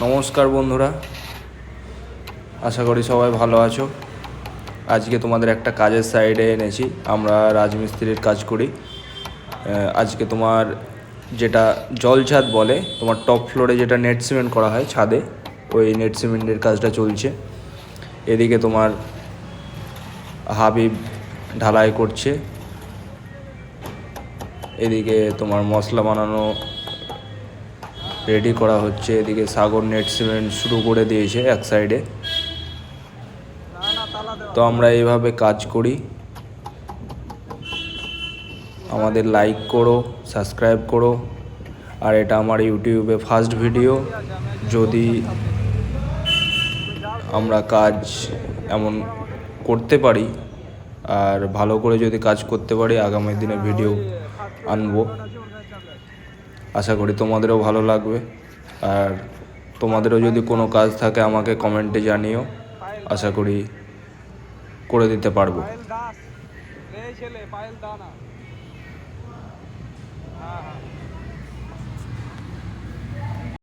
নমস্কার বন্ধুরা, আশা করি সবাই ভালো আছো। আজকে তোমাদের একটা কাজের সাইডে এনেছি। আমরা রাজমিস্ত্রির কাজ করি। আজকে তোমার যেটা জল ছাদ বলে, তোমার টপ ফ্লোরে যেটা নেট সিমেন্ট করা হয় ছাদে, ওই নেট সিমেন্টের কাজটা চলছে। এদিকে তোমার হাবিব ঢালাই করছে, এদিকে তোমার মশলা বানানো রেডি করা হচ্ছে, এদিকে সাগর নেট সিমেন্ট শুরু করে দিয়েছে এক সাইডে। তো আমরা এইভাবে কাজ করি। আমাদের লাইক করো, সাবস্ক্রাইব করো। আর এটা আমার ইউটিউবে ফার্স্ট ভিডিও। যদি আমরা কাজ এমন করতে পারি আর ভালো করে যদি কাজ করতে পারি, আগামী দিনে ভিডিও আনবো। আশা করি তোমাদেরও ভালো লাগবে। আর তোমাদেরও যদি কোনো কাজ থাকে আমাকে কমেন্টে জানিও, আশা করি করে দিতে পারবো।